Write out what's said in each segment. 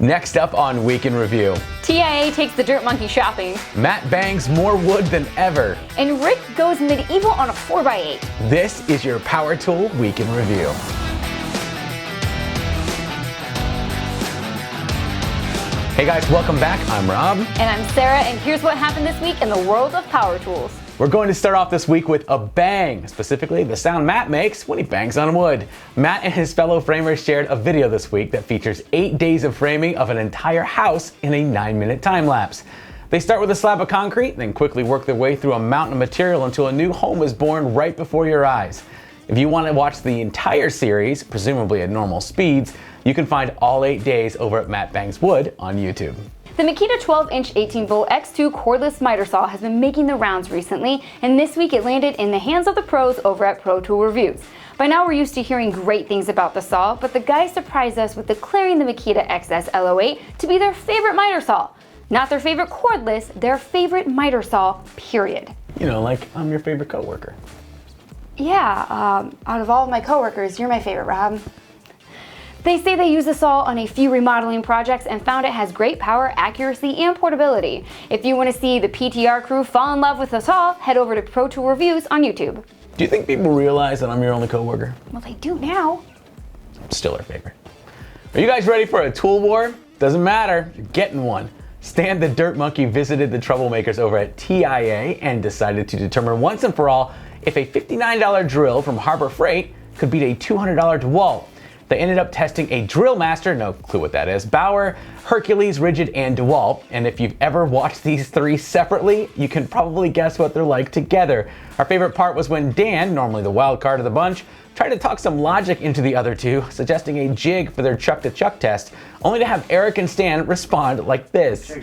Next up on Week in Review. TIA takes the Dirt Monkey shopping. Matt bangs more wood than ever. And Rick goes medieval on a 4x8. This is your Power Tool Week in Review. Hey guys, welcome back. I'm Rob. And I'm Sarah, and here's what happened this week in the world of power tools. We're going to start off this week with a bang, specifically the sound Matt makes when he bangs on wood. Matt and his fellow framers shared a video this week that features 8 days of framing of an entire house in a 9-minute time lapse. They start with a slab of concrete, then quickly work their way through a mountain of material until a new home is born right before your eyes. If you want to watch the entire series, presumably at normal speeds, you can find all 8 days over at Matt Bangs Wood on YouTube. The Makita 12-inch 18-volt X2 cordless miter saw has been making the rounds recently, and this week it landed in the hands of the pros over at Pro Tool Reviews. By now we're used to hearing great things about the saw, but the guys surprised us with declaring the Makita XS L08 to be their favorite miter saw. Not their favorite cordless, their favorite miter saw, period. You know, like I'm your favorite coworker. Yeah, out of all of my coworkers, you're my favorite, Rob. They say they use the saw on a few remodeling projects and found it has great power, accuracy, and portability. If you want to see the PTR crew fall in love with the saw, head over to Pro Tool Reviews on YouTube. Do you think people realize that I'm your only coworker? Well, they do now. I'm still her favorite. Are you guys ready for a tool war? Doesn't matter, you're getting one. Stan the Dirt Monkey visited the troublemakers over at TIA and decided to determine once and for all if a $59 drill from Harbor Freight could beat a $200 DeWalt. They ended up testing a Drill Master, no clue what that is, Bauer, Hercules, Rigid, and DeWalt. And if you've ever watched these three separately, you can probably guess what they're like together. Our favorite part was when Dan, normally the wild card of the bunch, tried to talk some logic into the other two, suggesting a jig for their chuck-to-chuck test, only to have Eric and Stan respond like this.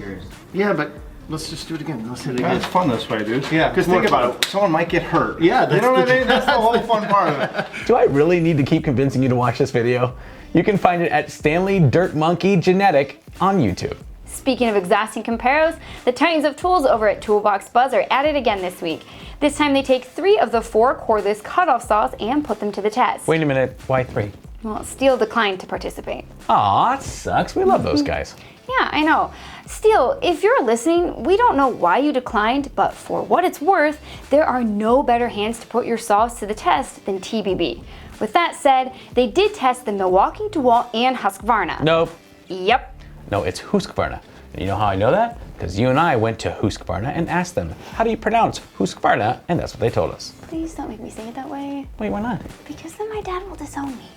Yeah, but let's just do it again. Let's hit it again. It's fun this way, dude. Yeah, because think about it, someone might get hurt. Yeah, you know what I mean? That's the whole fun part of it. Do I really need to keep convincing you to watch this video? You can find it at Stanley Dirt Monkey Genetic on YouTube. Speaking of exhausting comparos, the titans of tools over at Toolbox Buzz are at it again this week. This time they take 3 of the 4 cordless cutoff saws and put them to the test. Wait a minute, why 3? Well, Steel declined to participate. Aw, that sucks. We love those guys. Yeah, I know. Steel, if you're listening, we don't know why you declined, but for what it's worth, there are no better hands to put your saws to the test than TBB. With that said, they did test the Milwaukee, DeWalt, and Husqvarna. Nope. Yep. No, it's Husqvarna. And you know how I know that? Because you and I went to Husqvarna and asked them, how do you pronounce Husqvarna? And that's what they told us. Please don't make me say it that way. Wait, why not? Because then my dad will disown me.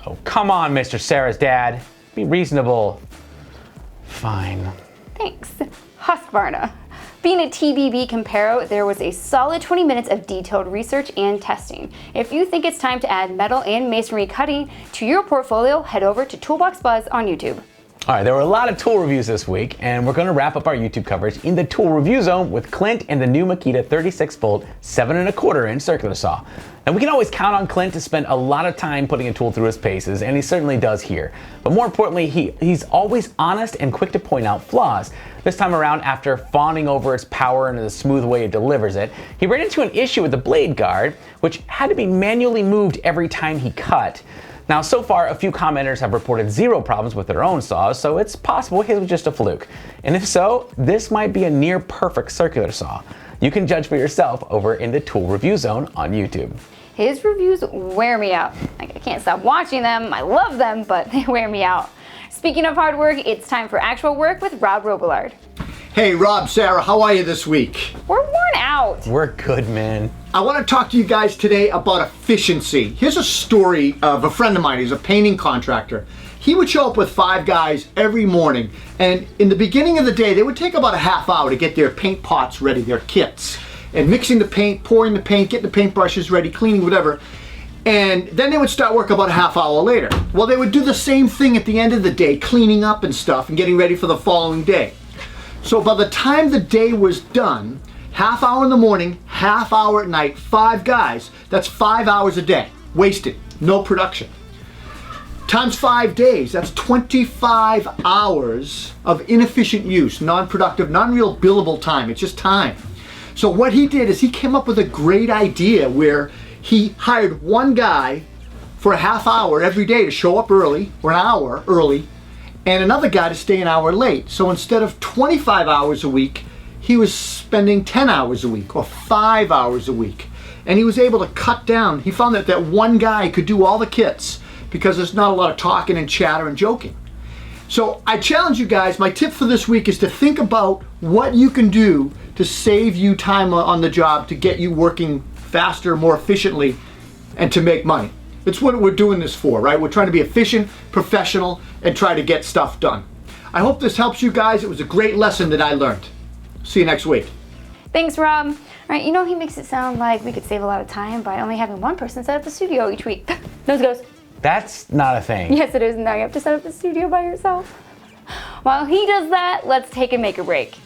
Oh, come on, Mr. Sarah's dad. Be reasonable. Fine. Thanks. Husqvarna. Being a TBB comparo, there was a solid 20 minutes of detailed research and testing. If you think it's time to add metal and masonry cutting to your portfolio, head over to Toolbox Buzz on YouTube. All right, there were a lot of tool reviews this week, and we're going to wrap up our YouTube coverage in the tool review zone with Clint and the new Makita 36-volt 7¼ circular saw. Now, we can always count on Clint to spend a lot of time putting a tool through his paces, and he certainly does here. But more importantly, he's always honest and quick to point out flaws. This time around, after fawning over its power and the smooth way it delivers it, he ran into an issue with the blade guard, which had to be manually moved every time he cut. Now, so far, a few commenters have reported 0 problems with their own saws, so it's possible his was just a fluke. And if so, this might be a near perfect circular saw. You can judge for yourself over in the Tool Review Zone on YouTube. His reviews wear me out. Like, I can't stop watching them. I love them, but they wear me out. Speaking of hard work, it's time for actual work with Rob Robillard. Hey Rob, Sarah, how are you this week? We're worn out. We're good, man. I want to talk to you guys today about efficiency. Here's a story of a friend of mine. He's a painting contractor. He would show up with 5 guys every morning, and in the beginning of the day, they would take about a half hour to get their paint pots ready, their kits, and mixing the paint, pouring the paint, getting the paint brushes ready, cleaning, whatever. And then they would start work about a half hour later. Well, they would do the same thing at the end of the day, cleaning up and stuff and getting ready for the following day. So by the time the day was done, half hour in the morning, half hour at night, 5 guys, that's 5 hours a day, wasted, no production. Times 5 days, that's 25 hours of inefficient use, non-productive, non-real billable time, it's just time. So what he did is he came up with a great idea where he hired 1 guy for a half hour every day to show up early, or an hour early, and another guy to stay an hour late. So instead of 25 hours a week, he was spending 10 hours a week or 5 hours a week. And he was able to cut down. He found that one guy could do all the kits because there's not a lot of talking and chatter and joking. So I challenge you guys, my tip for this week is to think about what you can do to save you time on the job, to get you working faster, more efficiently, and to make money. That's what we're doing this for, right? We're trying to be efficient, professional, and try to get stuff done. I hope this helps you guys. It was a great lesson that I learned. See you next week. Thanks, Rob. All right, you know he makes it sound like we could save a lot of time by only having one person set up the studio each week. Nose goes. That's not a thing. Yes, it is. Now you have to set up the studio by yourself. While he does that, let's take a make or break.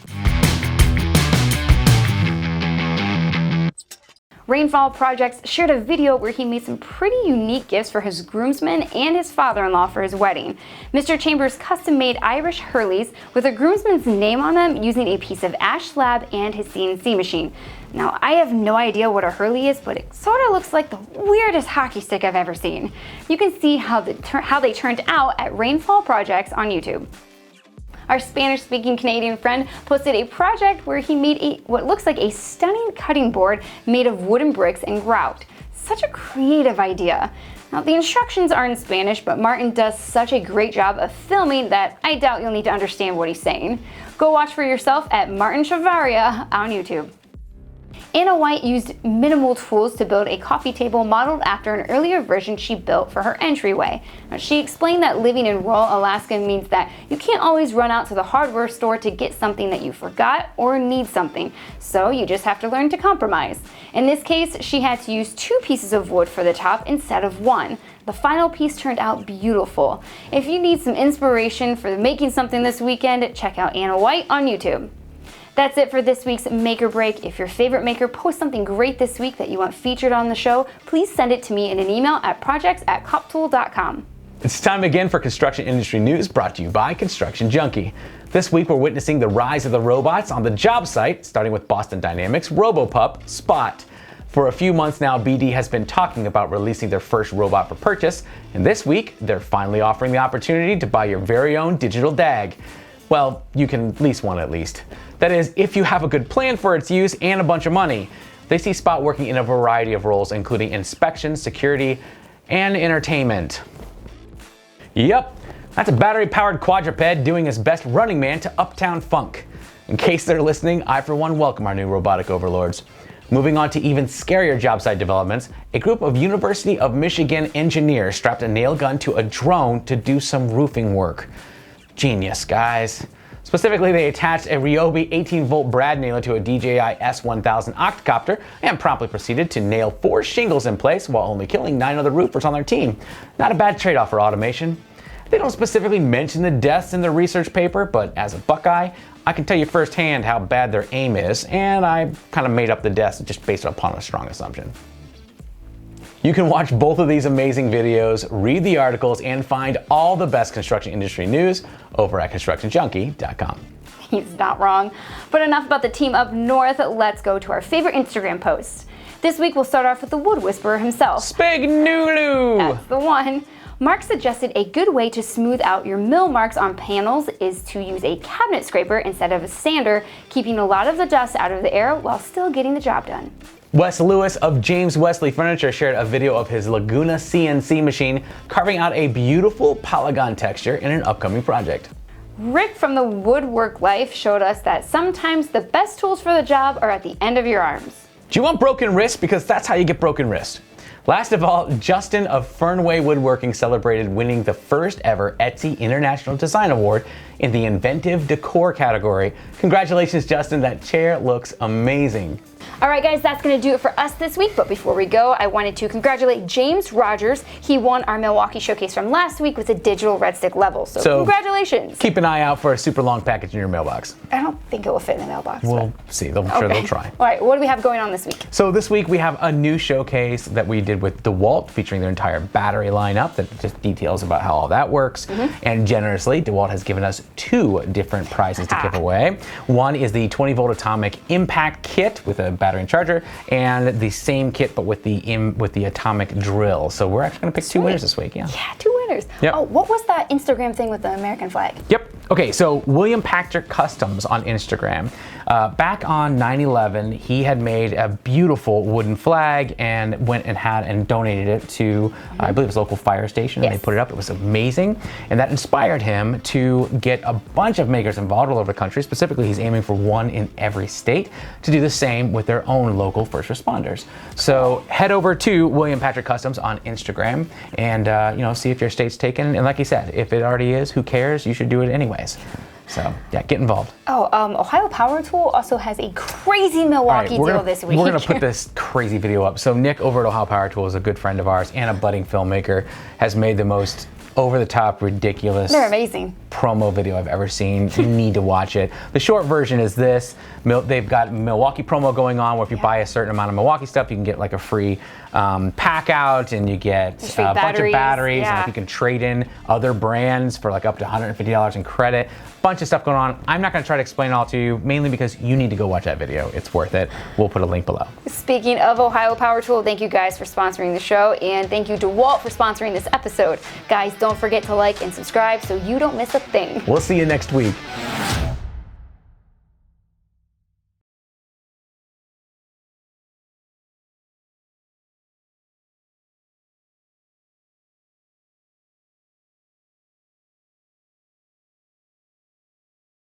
Rainfall Projects shared a video where he made some pretty unique gifts for his groomsmen and his father-in-law for his wedding. Mr. Chambers custom-made Irish Hurleys with a groomsman's name on them using a piece of ash slab and his CNC machine. Now, I have no idea what a Hurley is, but it sort of looks like the weirdest hockey stick I've ever seen. You can see how they turned out at Rainfall Projects on YouTube. Our Spanish-speaking Canadian friend posted a project where he made what looks like a stunning cutting board made of wooden bricks and grout. Such a creative idea. Now, the instructions are in Spanish, but Martin does such a great job of filming that I doubt you'll need to understand what he's saying. Go watch for yourself at Martin Chavaria on YouTube. Anna White used minimal tools to build a coffee table modeled after an earlier version she built for her entryway. Now, she explained that living in rural Alaska means that you can't always run out to the hardware store to get something that you forgot or need something, so you just have to learn to compromise. In this case, she had to use 2 pieces of wood for the top instead of 1. The final piece turned out beautiful. If you need some inspiration for making something this weekend, check out Anna White on YouTube. That's it for this week's Make or Break. If your favorite maker posts something great this week that you want featured on the show, please send it to me in an email at projects@coptool.com. It's time again for construction industry news brought to you by Construction Junkie. This week we're witnessing the rise of the robots on the job site, starting with Boston Dynamics' Robopup Spot. For a few months now, BD has been talking about releasing their first robot for purchase, and this week they're finally offering the opportunity to buy your very own digital DAG. Well, you can lease one at least. That is, if you have a good plan for its use and a bunch of money. They see Spot working in a variety of roles, including inspection, security, and entertainment. Yep, that's a battery-powered quadruped doing his best running man to Uptown Funk. In case they're listening, I for one welcome our new robotic overlords. Moving on to even scarier job site developments, a group of University of Michigan engineers strapped a nail gun to a drone to do some roofing work. Genius, guys. Specifically, they attached a Ryobi 18-volt brad nailer to a DJI S1000 octocopter and promptly proceeded to nail 4 shingles in place while only killing 9 other roofers on their team. Not a bad trade-off for automation. They don't specifically mention the deaths in the research paper, but as a Buckeye, I can tell you firsthand how bad their aim is, and I kind of made up the deaths just based upon a strong assumption. You can watch both of these amazing videos, read the articles, and find all the best construction industry news over at constructionjunkie.com. He's not wrong. But enough about the team up north, let's go to our favorite Instagram posts. This week we'll start off with the wood whisperer himself. Spignulu! That's the one. Mark suggested a good way to smooth out your mill marks on panels is to use a cabinet scraper instead of a sander, keeping a lot of the dust out of the air while still getting the job done. Wes Lewis of James Wesley Furniture shared a video of his Laguna CNC machine carving out a beautiful polygon texture in an upcoming project. Rick from the Woodwork Life showed us that sometimes the best tools for the job are at the end of your arms. Do you want broken wrist? Because that's how you get broken wrist. Last of all, Justin of Fernway Woodworking celebrated winning the first ever Etsy International Design Award in the Inventive Decor category. Congratulations, Justin, that chair looks amazing. All right, guys, that's going to do it for us this week. But before we go, I wanted to congratulate James Rogers. He won our Milwaukee Showcase from last week with a digital red stick level. So congratulations. Keep an eye out for a super long package in your mailbox. I don't think it will fit in the mailbox. We'll see. I'm sure they'll try. All right, what do we have going on this week? So this week we have a new showcase that we did with DeWalt featuring their entire battery lineup that just details about how all that works. And generously, DeWalt has given us 2 different prizes to give away. One is the 20-volt atomic impact kit with a battery and charger, and the same kit but with the atomic drill. So we're actually going to pick 2 winners this week. Yeah, 2 winners. winners. Yep. Oh, what was that Instagram thing with the American flag? Yep. Okay, so William Pachter Customs on Instagram. Back on 9/11, he had made a beautiful wooden flag and went and had and donated it to, I believe it was a local fire station, and Yes. they put it up. It was amazing, and that inspired him to get a bunch of makers involved all over the country. Specifically, he's aiming for one in every state to do the same with their own local first responders. So head over to William Patrick Customs on Instagram and see if your state's taken. And like he said, if it already is, who cares? You should do it anyways. So yeah, get involved. Oh, Ohio Power Tool also has a crazy Milwaukee deal this week. We're gonna put this crazy video up. So Nick over at Ohio Power Tool is a good friend of ours and a budding filmmaker, has made the most over-the-top, ridiculous They're amazing. promo video I've ever seen. You need to watch it. The short version is this. They've got Milwaukee Promo going on where if you buy a certain amount of Milwaukee stuff, you can get like a free pack out, and you get free a bunch of batteries, and yeah. like you can trade in other brands for like up to $150 in credit. Bunch of stuff going on. I'm not gonna try to explain it all to you, mainly because you need to go watch that video. It's worth it. We'll put a link below. Speaking of Ohio Power Tool, thank you guys for sponsoring the show, and thank you to Walt for sponsoring this episode. Guys, don't forget to like and subscribe so you don't miss a thing. We'll see you next week.